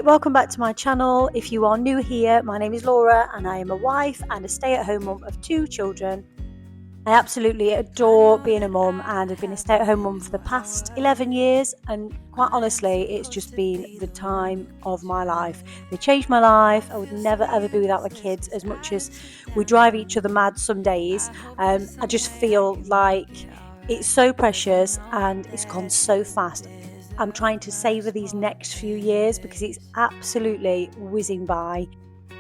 welcome back to my channel. If you are new here, my name is Laura and I am a wife and a stay-at-home mum of 2 children. I absolutely adore being a mum and I've been a stay-at-home mum for the past 11 years, and quite honestly it's just been the time of my life. They changed my life. I would never ever be without my kids. As much as we drive each other mad some days, I just feel like it's so precious and it's gone so fast. I'm trying to savour these next few years because it's absolutely whizzing by.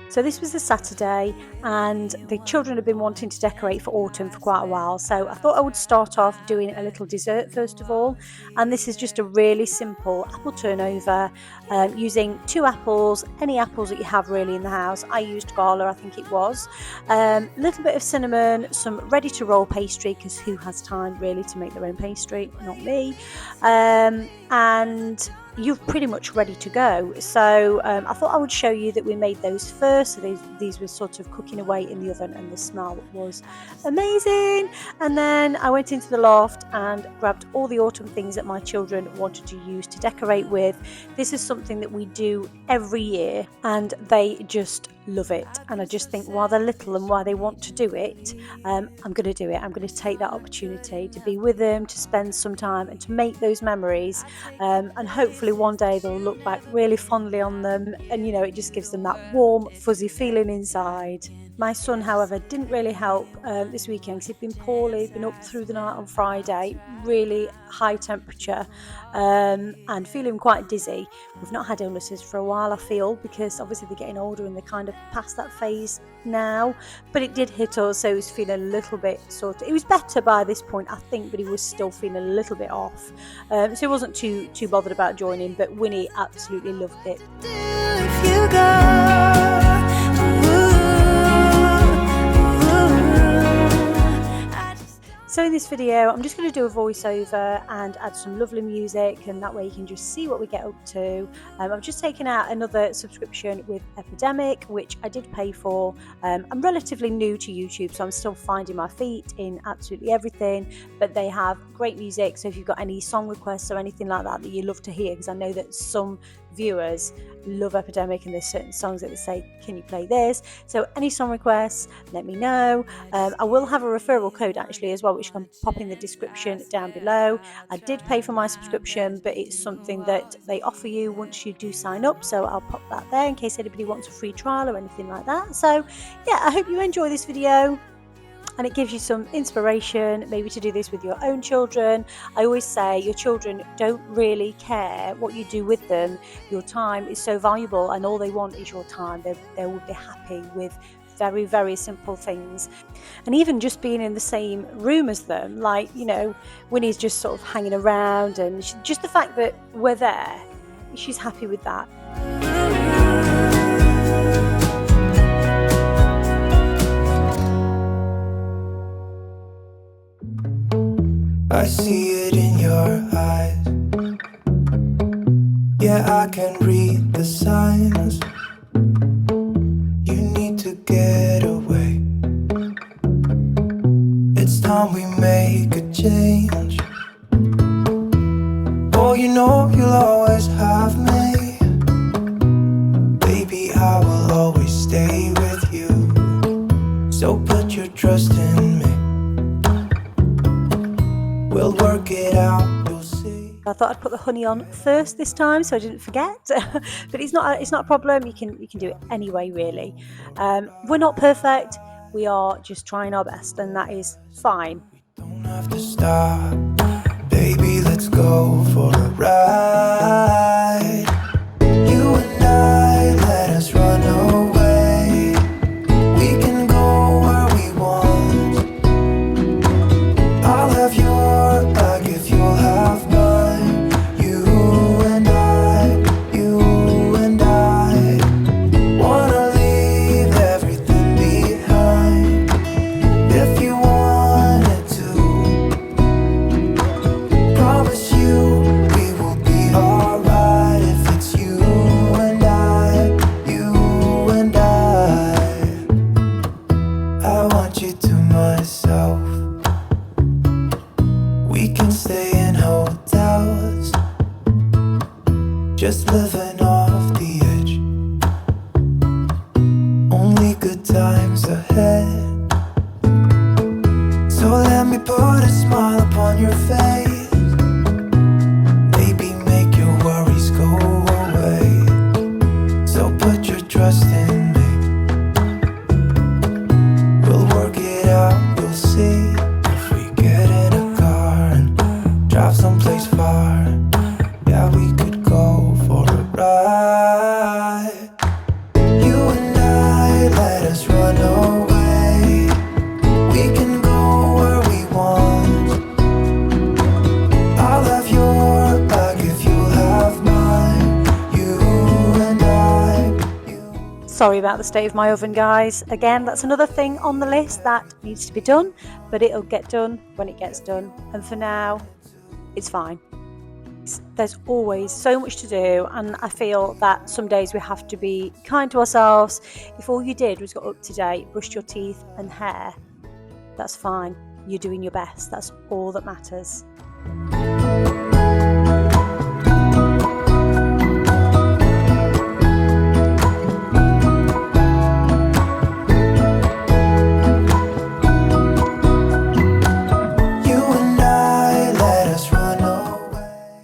So this was a Saturday and the children have been wanting to decorate for autumn for quite a while. So I thought I would start off doing a little dessert first of all. And this is just a really simple apple turnover using 2 apples, any apples that you have really in the house. I used Gala, I think it was. A little bit of cinnamon, some ready to roll pastry, because who has time really to make their own pastry? Not me. And you're pretty much ready to go. So I thought I would show you that we made those first. So these were sort of cooking away in the oven and the smell was amazing. And then I went into the loft and grabbed all the autumn things that my children wanted to use to decorate with. This is something that we do every year and they just love it. And I just think while they're little and while they want to do it, I'm going to do it. I'm going to take that opportunity to be with them, to spend some time and to make those memories, and hopefully one day they'll look back really fondly on them, and it just gives them that warm fuzzy feeling inside. My son, however, didn't really help this weekend because he'd been poorly, been up through the night on Friday, really high temperature, and feeling quite dizzy. We've not had illnesses for a while, I feel, because obviously they're getting older and they're kind of past that phase now, but it did hit us, so he was feeling a little bit it was better by this point, I think, but he was still feeling a little bit off, so he wasn't too bothered about joining, but Winnie absolutely loved it. If you go. So in this video, I'm just going to do a voiceover and add some lovely music, and that way you can just see what we get up to. I've just taken out another subscription with Epidemic, which I did pay for. I'm relatively new to YouTube, so I'm still finding my feet in absolutely everything, but they have great music. So if you've got any song requests or anything like that you love to hear, because I know that some viewers love Epidemic and there's certain songs that they say, can you play this? So any song requests, let me know. I will have a referral code actually as well, which you can pop in the description down below. I did pay for my subscription, but it's something that they offer you once you do sign up, so I'll pop that there in case anybody wants a free trial or anything like that. So yeah, I hope you enjoy this video and it gives you some inspiration maybe to do this with your own children. I always say your children don't really care what you do with them. Your time is so valuable and all they want is your time. They will be happy with very, very simple things. And even just being in the same room as them, like, Winnie's just sort of hanging around, and just the fact that we're there, she's happy with that. I see it in your eyes. Yeah, I can read the signs. You need to get away. It's time we make a change. Oh, you'll always have me. Baby, I will always stay with you. So put your trust in me. We'll work it out, you'll see. I thought I'd put the honey on first this time so I didn't forget, but it's not a problem. You can do it anyway, really. We're not perfect. We are just trying our best, and that is fine. We don't have to stop, baby. Let's go for a ride. You and I, let us run away. We can go where we want. I'll have your back if you'll have mine. You and I wanna leave everything behind. If you wanted to, promise you we will be alright. Sorry about the state of my oven, guys. Again, that's another thing on the list that needs to be done, but it'll get done when it gets done. And for now, it's fine. There's always so much to do, and I feel that some days we have to be kind to ourselves. If all you did was got up to date, brushed your teeth and hair, that's fine. You're doing your best. That's all that matters.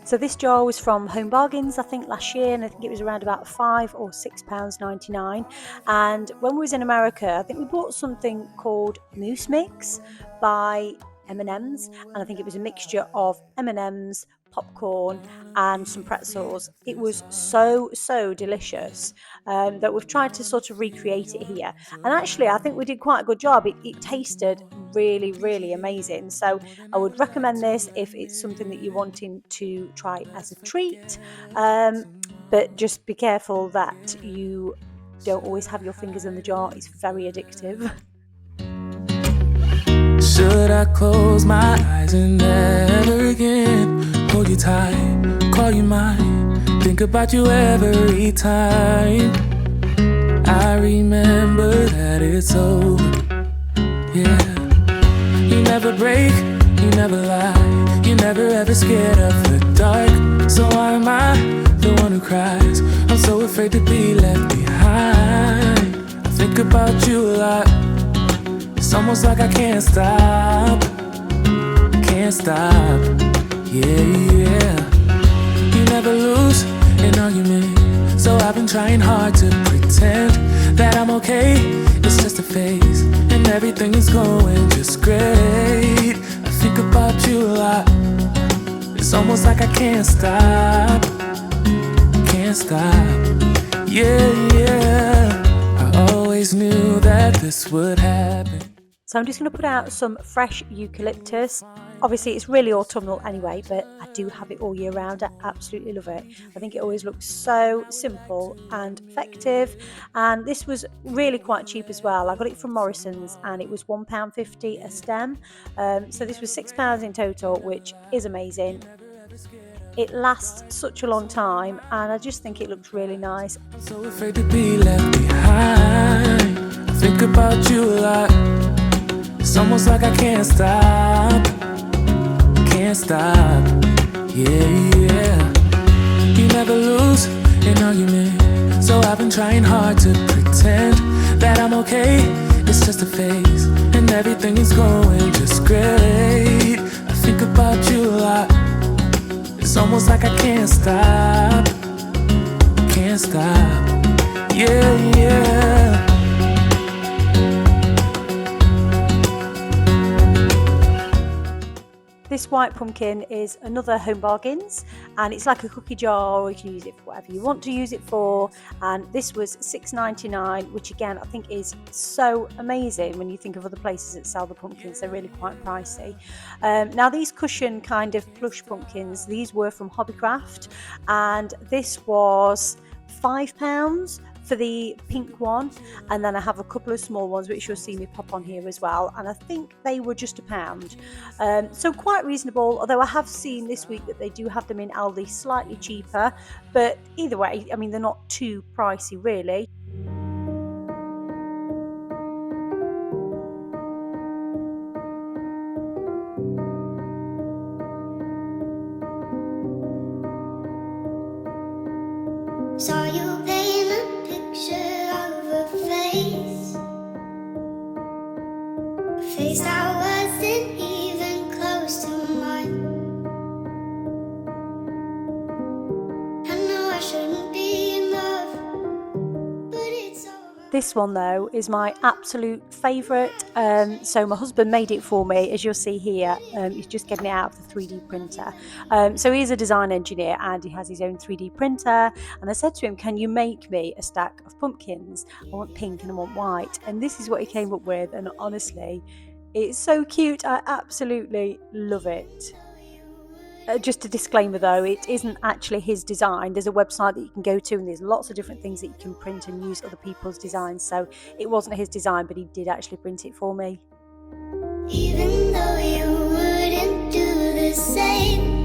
So this jar was from Home Bargains, I think last year, and I think it was around about £5 or £6.99. And when we was in America, I think we bought something called Mousse Mix by M&M's, and I think it was a mixture of M&M's, popcorn and some pretzels. It was so delicious that we've tried to sort of recreate it here, and actually I think we did quite a good job. It tasted really amazing, so I would recommend this if it's something that you're wanting to try as a treat, but just be careful that you don't always have your fingers in the jar. It's very addictive. Should I close my eyes and never again hold you tight, call you mine, think about you every time I remember that it's over, yeah. You never break, you never lie, you're never ever scared of the dark. So why am I the one who cries? I'm so afraid to be left behind. I think about you a lot. It's almost like I can't stop, yeah. You never lose an argument, so I've been trying hard to pretend that I'm okay. It's just a phase, and everything is going just great. I think about you a lot. It's almost like I can't stop, yeah. I always knew that this would happen. So I'm just going to put out some fresh eucalyptus. Obviously it's really autumnal anyway, but I do have it all year round. I absolutely love it. I think it always looks so simple and effective, and this was really quite cheap as well. I got it from Morrison's and it was £1.50 a stem, so this was £6 in total, which is amazing. It lasts such a long time, and I just think it looks really nice. I'm so afraid to be left behind. I think about you a lot. It's almost like I can't stop, yeah. You never lose an argument, so I've been trying hard to pretend that I'm okay. It's just a phase, and everything is going just great. I think about you a lot. It's almost like I can't stop, yeah. This white pumpkin is another Home Bargains, and it's like a cookie jar, or you can use it for whatever you want to use it for. And this was £6.99, which again I think is so amazing when you think of other places that sell the pumpkins. They're really quite pricey. Now these cushion kind of plush pumpkins, these were from Hobbycraft, and this was £5 for the pink one, and then I have a couple of small ones which you'll see me pop on here as well, and I think they were just £1, so quite reasonable. Although I have seen this week that they do have them in Aldi slightly cheaper, but either way, I mean, they're not too pricey really. Saw you paint a picture of a face that wasn't even close to mine. I know I shouldn't be in love, but it's over. This one though is my absolute favourite. So my husband made it for me, as you'll see here. He's just getting it out of the 3D printer. So he's a design engineer and he has his own 3D printer. And I said to him, can you make me a stack of pumpkins? I want pink and I want white. And this is what he came up with. And honestly, it's so cute. I absolutely love it. Just a disclaimer though, it isn't actually his design. There's a website that you can go to and there's lots of different things that you can print and use other people's designs. So it wasn't his design, but he did actually print it for me. Even though you wouldn't do the same.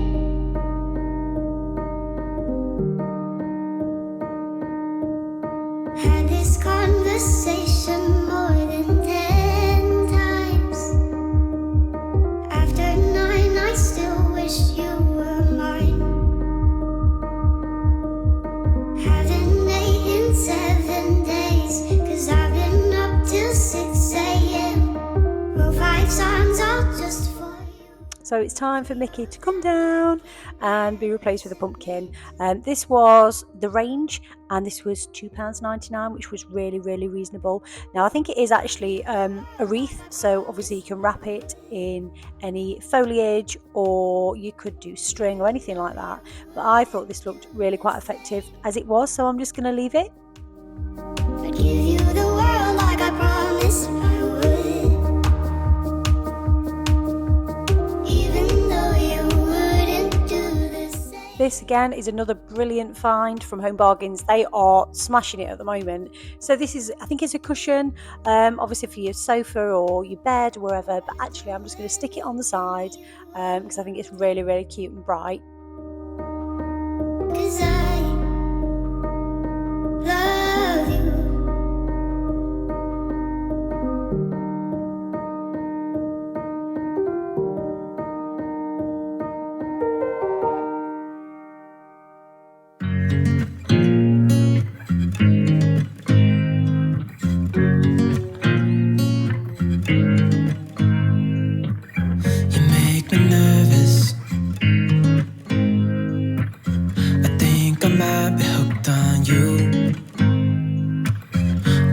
Had this conversation more than 10 times. After 9, I still wish you were mine. Haven't ate in 7 days, 'cause I've been up till 6 a.m. Wrote 5 songs all just for you. So it's time for Mickey to come down and be replaced with a pumpkin. This was the range, and this was £2.99, which was really, really reasonable. Now I think it is actually a wreath, so obviously you can wrap it in any foliage, or you could do string or anything like that. But I thought this looked really quite effective as it was, so I'm just going to leave it. I'd give you the world like I promised I would. Even though you wouldn't do the same. This again is another brilliant find from Home Bargains. They are smashing it at the moment. So this is, I think it's a cushion, obviously for your sofa or your bed or wherever, but actually I'm just going to stick it on the side because I think it's really, really cute and bright. 'Cause I love you. You make me nervous. I think I might be hooked on you.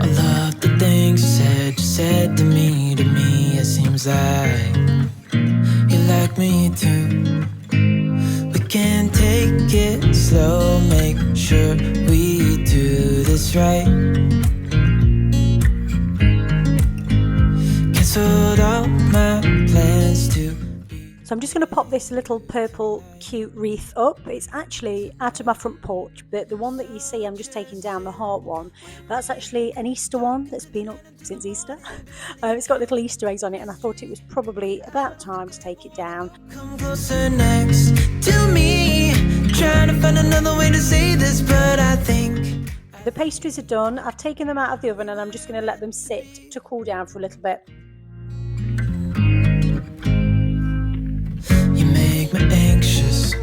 All of the things you said to me, it seems like you like me too. We can take it slow, make sure we do this right. Canceled all my plans to. So I'm just going to pop this little purple cute wreath up. It's actually out of my front porch, but the one that you see I'm just taking down, the heart one, that's actually an Easter one that's been up since Easter. It's got little Easter eggs on it, and I thought it was probably about time to take it down. Come closer next to me. Trying to find another way to say this, but I think The pastries are done. I've taken them out of the oven and I'm just going to let them sit to cool down for a little bit. you make me anxious.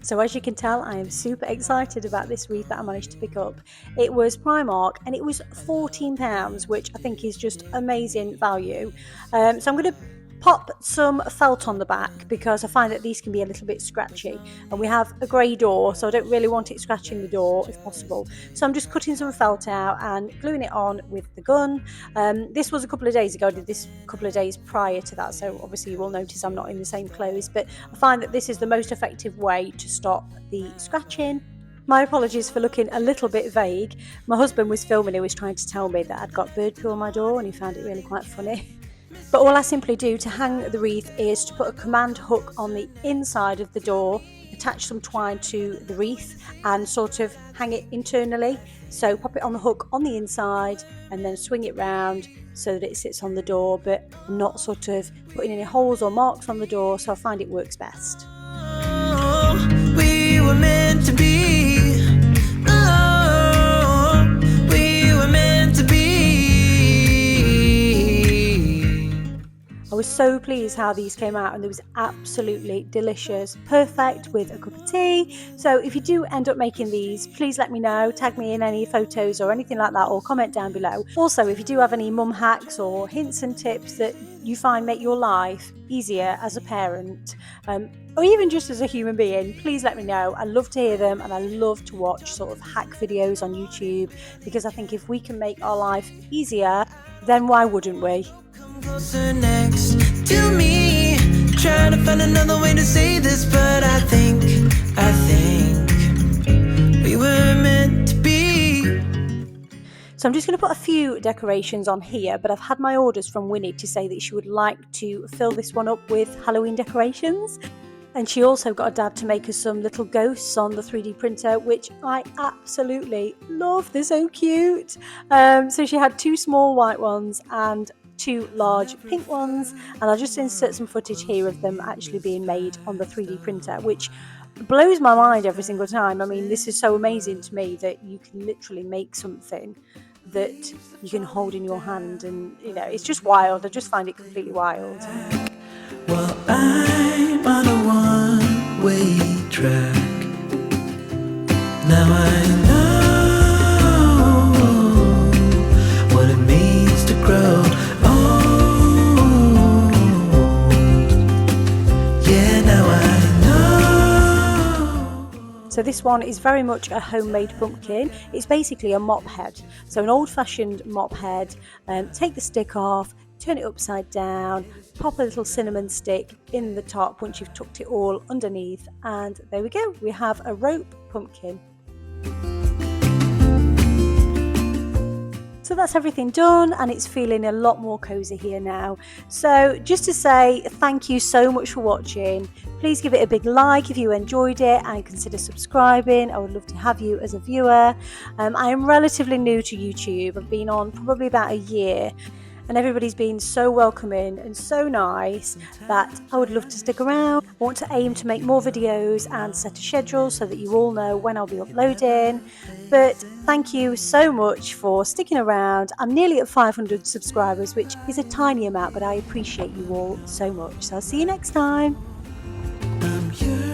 So as you can tell, I am super excited about this wreath that I managed to pick up. It was Primark and it was £14, which I think is just amazing value. So I'm going to pop some felt on the back because I find that these can be a little bit scratchy, and we have a grey door, so I don't really want it scratching the door if possible. So I'm just cutting some felt out and gluing it on with the gun. This was a couple of days ago. I did this a couple of days prior to that, so obviously you will notice I'm not in the same clothes, but I find that this is the most effective way to stop the scratching. My apologies for looking a little bit vague. My husband was filming, he was trying to tell me that I'd got bird poo on my door and he found it really quite funny. But all I simply do to hang the wreath is to put a command hook on the inside of the door, attach some twine to the wreath and sort of hang it internally. So pop it on the hook on the inside and then swing it round so that it sits on the door, but not sort of putting any holes or marks on the door, so I find it works best. Oh, we were meant to be. Oh, we were meant to be. I was so pleased how these came out, and they was absolutely delicious, perfect with a cup of tea. So if you do end up making these, please let me know, tag me in any photos or anything like that, or comment down below. Also, if you do have any mum hacks or hints and tips that you find make your life easier as a parent, or even just as a human being, please let me know. I love to hear them, and I love to watch sort of hack videos on YouTube, because I think if we can make our life easier, then why wouldn't we? Closer next to me. Trying to find another way to say this, but I think we were meant to be. So I'm just going to put a few decorations on here, but I've had my orders from Winnie to say that she would like to fill this one up with Halloween decorations. And she also got a dad to make us some little ghosts on the 3D printer, which I absolutely love. They're so cute. So she had 2 small white ones and 2 large pink ones. And I'll just insert some footage here of them actually being made on the 3D printer, which blows my mind every single time. I mean, this is so amazing to me that you can literally make something that you can hold in your hand, and it's just wild. I just find it completely wild. Well, I'm on a one-way track. Now I know what it means to grow old. Yeah, now I know. So this one is very much a homemade pumpkin. It's basically a mop head. So an old-fashioned mop head. Take the stick off, turn it upside down, pop a little cinnamon stick in the top once you've tucked it all underneath, and there we go. We have a rope pumpkin. So that's everything done, and it's feeling a lot more cozy here now. So just to say thank you so much for watching. Please give it a big like if you enjoyed it, and consider subscribing. I would love to have you as a viewer. I am relatively new to YouTube. I've been on probably about a year, and everybody's been so welcoming and so nice that I would love to stick around. I want to aim to make more videos and set a schedule so that you all know when I'll be uploading. But thank you so much for sticking around. I'm nearly at 500 subscribers, which is a tiny amount, but I appreciate you all so much. So I'll see you next time. I'm here.